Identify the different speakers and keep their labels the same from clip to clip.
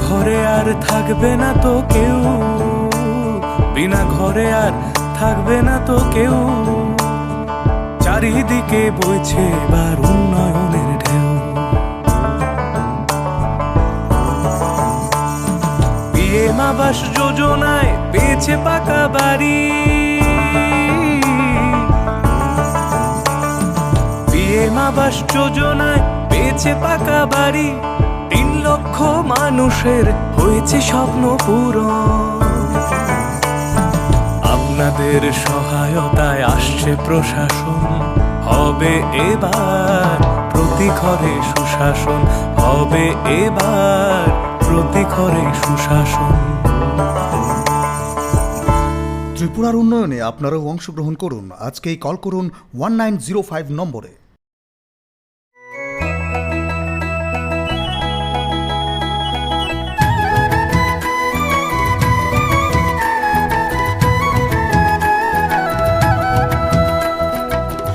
Speaker 1: ঘরে আর থাকবে না তো কেউ, বিনা ঘরে আর থাকবে না তো কেউ। চারিদিকে বইছে এবার উন্নয়নের ঢেউ। পিএম আবাস যোজনায় পেয়েছে পাকা বাড়ি, পিএম আবাস যোজনায় পেয়েছে পাকা বাড়ি। 3 লক্ষ মানুষের হয়েছে স্বপ্ন পূরণ। আপনাদের সহায়তায় আসছে প্রশাসন, হবে এবার প্রতি ঘরে সুশাসন, হবে এবার প্রতি ঘরে সুশাসন।
Speaker 2: ত্রিপুরার উন্নয়নে আপনারাও অংশগ্রহণ করুন। আজকেই কল করুন 1905 নম্বরে।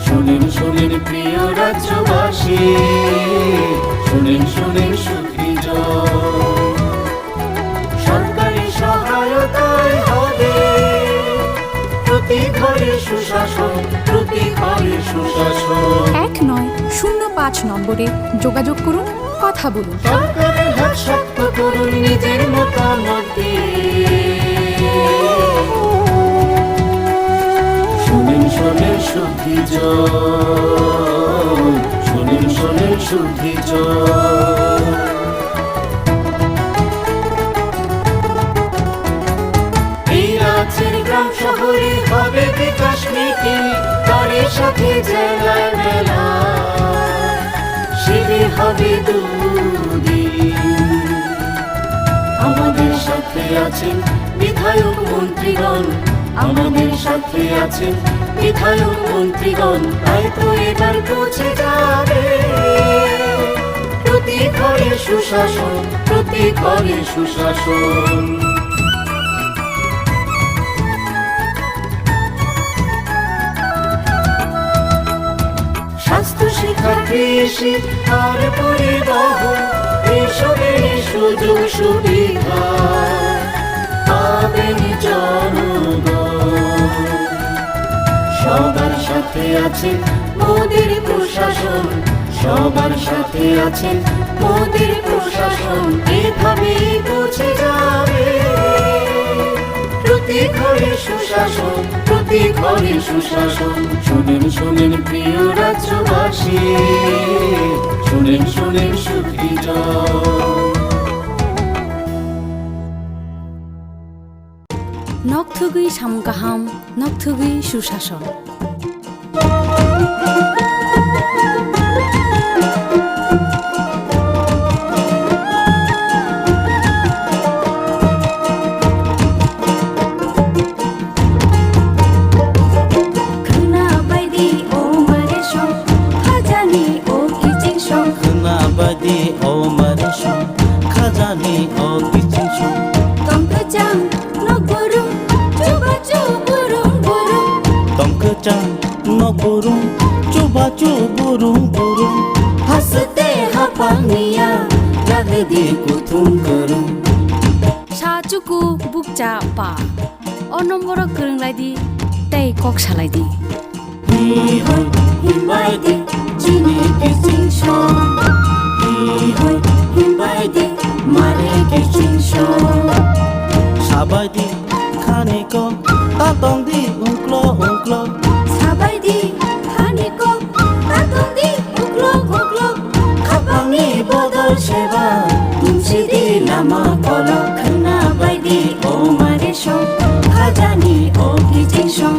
Speaker 3: শুনেন শুনেন প্রিয় রাজ্যবাসী, শুনেন শুনেন সুখী জন। সরকারি সহায়তায় হবে প্রতি ঘরে সুশাসন, প্রতি ঘরে সুশাসন।
Speaker 4: 1905 নম্বরে যোগাযোগ করুন, কথা বলুন।
Speaker 3: সরকারের হাত শক্ত করুন নিজের মতামত দিয়ে। শুনেন শুনেন সুখী জন, শুনেন শুনেন সুখী জন। এই রাজ্যের গ্রাম শহরে হবে বিকাশ মিটিং, তারই সাথে জেলায় মেলা, শিবির হবে দুদিন। আমাদের সাথে আছেন বিধায়ক মন্ত্রীগণ, আমাদের সাথে আছেন বিধায়ক মন্ত্রীগণ। তাই তো এবার পৌঁছে যাবে প্রতি ঘরে সুশাসন, প্রতি ঘরে সুশাসন। স্বাস্থ্য শিক্ষা কৃষি আর পরিবহন, এসবের সুযোগ সুবিধা পাবেন জনগণ। সবার সাথে আছেন মোদের প্রশাসন, সবার সাথে আছেন মোদের প্রশাসন। এভাবেই পৌঁছে যাবে প্রতি ঘরে সুশাসন, প্রতি ঘরে সুশাসন। শুনেন শুনেন প্রিয় রাজ্যবাসী, শুনেন শুনেন সুখী জন।
Speaker 4: নকথুগুই সামগাহাম, নকথুগুই সুশাসন।
Speaker 5: খাজানি ও কিছু
Speaker 4: তংকচাং নগরুং চুবাচু বুরুং বুরুং,
Speaker 5: তংকচাং নগরুং চুবাচু বুরুং বুরুং।
Speaker 3: হাসতে হাপানিয়া লাগদি কুথুম করুং।
Speaker 4: সাচুকু বুকচা পা অ নম্বর গরংলাইদি তাই কক সালাইদি।
Speaker 3: হিহই হিমাইদি চিনি কিচিং সং, হিহই হিমাইদি মারে কিচিং সং।
Speaker 5: সাবাইদি খানিক তাতংদি উংক্লো উংক্লো,
Speaker 4: সাবাইদি খানিক তাতংদি উকলো উকলো।
Speaker 3: খাপাংনি বদল সেবা তুমসিদি লামা কলক।
Speaker 4: খানা বাইদি ও মারে সং, খাজানি ও কিচিং সং।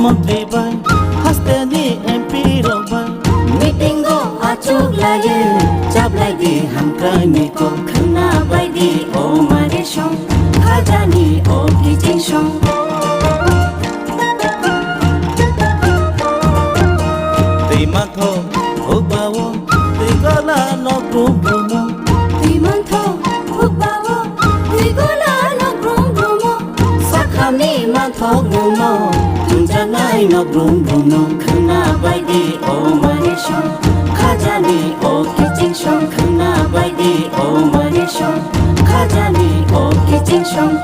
Speaker 5: মন্ত্রী বাই হাসতেনি এমপি রবাই।
Speaker 3: মিটিং গো আচুক লাগে চাবলাই দি হামক্রাইনি কো।
Speaker 4: খানা বাইদি ও মারে সং, খাজানি ও কিচিং সং।
Speaker 5: তুই মাথ ভোগবাও তুই গলা নগ্রু ব্রহ্ম,
Speaker 4: তুই month ভুগবাও
Speaker 3: no brum brum no khna bai di o mare shong khajani o kitchen shong khna bai di o mare shong khajani o kitchen shong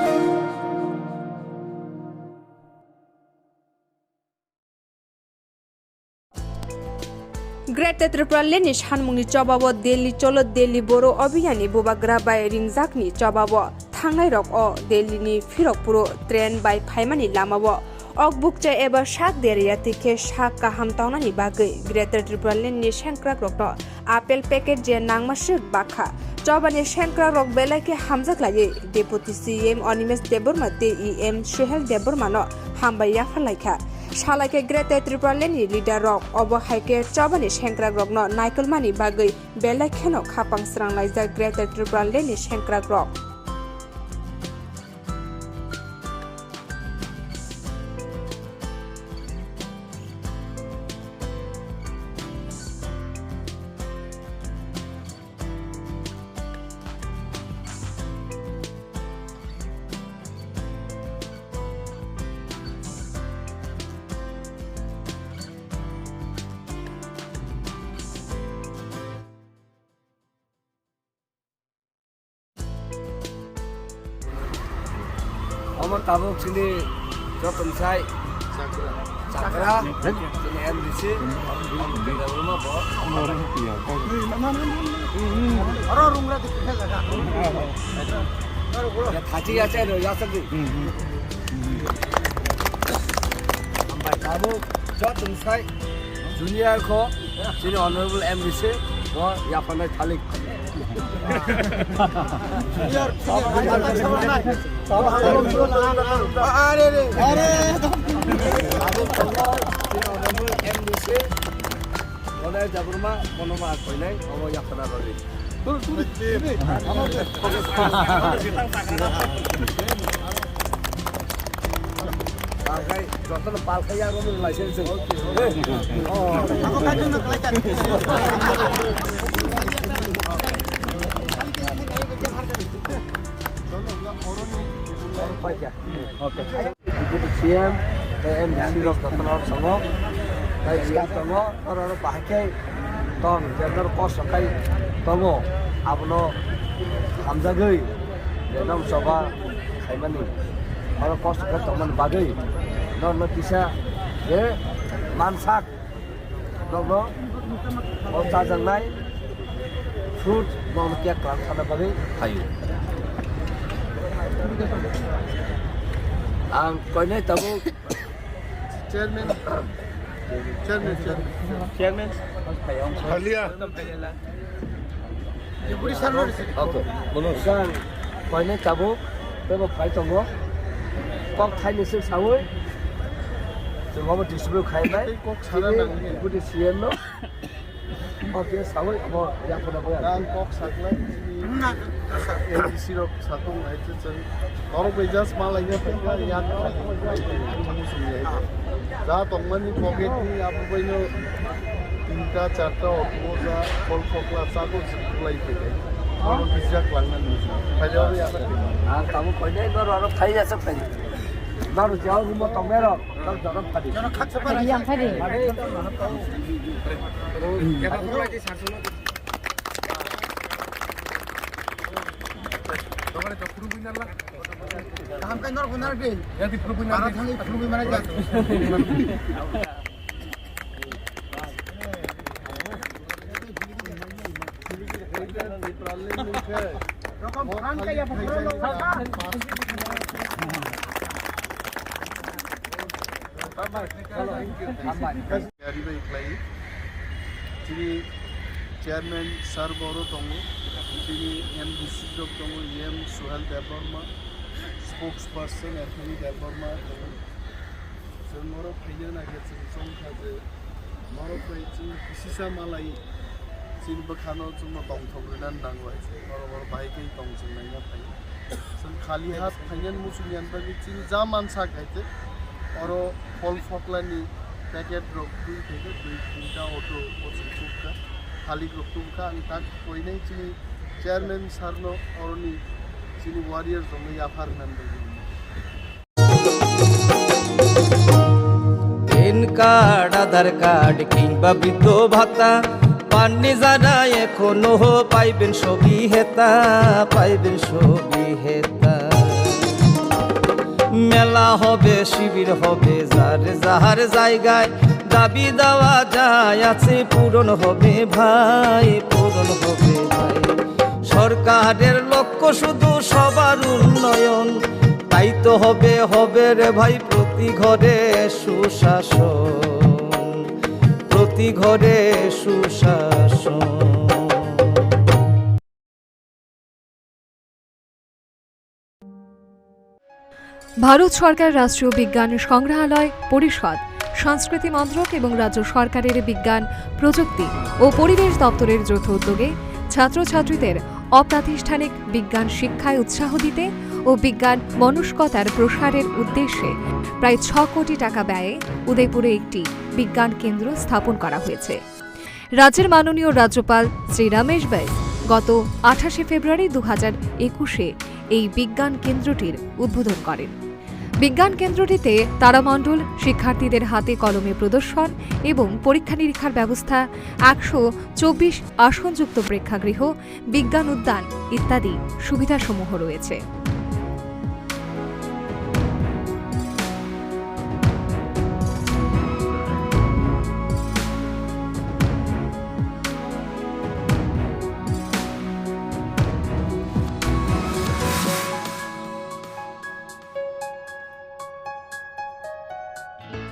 Speaker 6: Greater Tripura Leni Shanmungni Chobabo Delhi Cholo Delhi Boro Obhiyani Bubagra by Ringzakni Chobabo Thangnai Rok O Delhi ni Firokpuro Train by Phaimani Lamabo Ok Bukcha Eber Shak Deria Tike Shak Kaham Taunani Bagai Greater Tripura Leni Shankrak Rokno Apple Packet Je Nangmashik Bakha Chobani Shankrak Rok Belake Hamzak Lagi Deputy CM Onimes Deborma DEM Shehel Debormano Hambaya Falaika Shalake Greater Tripura Leni leader rock obo haike Chobani Shankrak Rok no Naikolmani Bagai Belakeno Khapang Srang Laisa Greater Tripura Leni Shankrak Rok
Speaker 7: Omar tabuk sini jotom sai Sakra sini MDC beda rumah bo ya thaji ache ro ya sakdi ambai tabuk jotom sai junior ko sini honorable MDC bo ya panai thalik CM MDC rok tatanor songo tai siap tongo oro pakai tong jender kos sakai tongo abno hamjagai denam soba saimani oro kos sakai toman bagai non tisa je mansak dogno osa jangnai fruit non kia klan sana bagai hayu ang koine tabu chairman Halia Deputy Sarwar okay bono sang koine tabu tebo khai tongo kok khai ni sik sawoi जोंबो distribute khai nai kok sara nang deputy CM no okay sawoi abo ya pona boya ang kok saklai MDC rok satung aite chen oro bejas malainya pekla ya जा तंगमनि pocket नि आप बइनो तीनटा चारटा ऑटोजा फल फकला साको जिकुलाई फैदे और किसा क्लांगन फाइलो या आ कामो कइनै न र खाइ जाछ फाइ नारु जाउ रुम तमेर तर जरम फादि जन खाछ फादि याम फादि केटा फरलाइ सारसुनो तगरे त फुरु बिनाला काम काय नर गुनार बे यादि फुरु बिनाला थांगि फुरु बिनाला जा रकम फरान का या फुरु लो चेयरमैन सर बरो दङ MDC दङ M Suhel Debbarma spokesperson एथनी देबबर्मा जों मरो फैनो नागिरदों जों खाजे मरो फैजों बिसिसा मालाय जों बखानो जों दंथ'ग्रोनानै नांगौ मरो मरो बाइकै दं जों नायना फैयो जों खालि हात फैनानै मुसुलियान बागै जों जा मानसा गायते अरो फल फकलानि पैकेट रक दुई पैकेट दुई तीनटा ऑटो कोचिंग कुका खाली रक्तुका आं ताक कोइनै चिनि चेयरमैन सारनो अरनि चिनि वारियर जंगै आफार नांदों
Speaker 5: কার্ড আধার কার্ড কিংবা বৃদ্ধ ভাতা পাননি যারা এখনো পাইবেন সবই হেতা পাইবেন সবই হেতা মেলা হবে শিবির হবে যার যাহার জায়গায় দাবি দেওয়া যায় আছে পূরণ হবে ভাই পূরণ হবে ভাই সরকারের লক্ষ্য শুধু সবার উন্নয়ন তাই তো হবে হবে রে ভাই প্রতি ঘরে সুশাসন প্রতি ঘরে সুশাসন।
Speaker 8: ভারত সরকার রাষ্ট্রীয় বিজ্ঞান সংগ্রহালয় পরিষদ সংস্কৃতি মন্ত্রক এবং রাজ্য সরকারের বিজ্ঞান প্রযুক্তি ও পরিবেশ দপ্তরের যৌথ উদ্যোগে ছাত্রছাত্রীদের অপ্রাতিষ্ঠানিক বিজ্ঞান শিক্ষায় উৎসাহ দিতে ও বিজ্ঞান মনস্কতার প্রসারের উদ্দেশ্যে প্রায় 6 কোটি টাকা ব্যয়ে উদয়পুরে একটি বিজ্ঞান কেন্দ্র স্থাপন করা হয়েছে। রাজ্যের মাননীয় রাজ্যপাল শ্রী রমেশ বাইস গত 28 ফেব্রুয়ারি 2021-এ এই বিজ্ঞান কেন্দ্রটির উদ্বোধন করেন। বিজ্ঞান কেন্দ্রটিতে তারামণ্ডল শিক্ষার্থীদের হাতে কলমে প্রদর্শন এবং পরীক্ষা নিরীক্ষার ব্যবস্থা 124 আসনযুক্ত প্রেক্ষাগৃহ বিজ্ঞান উদ্যান ইত্যাদি সুবিধাসমূহ রয়েছে।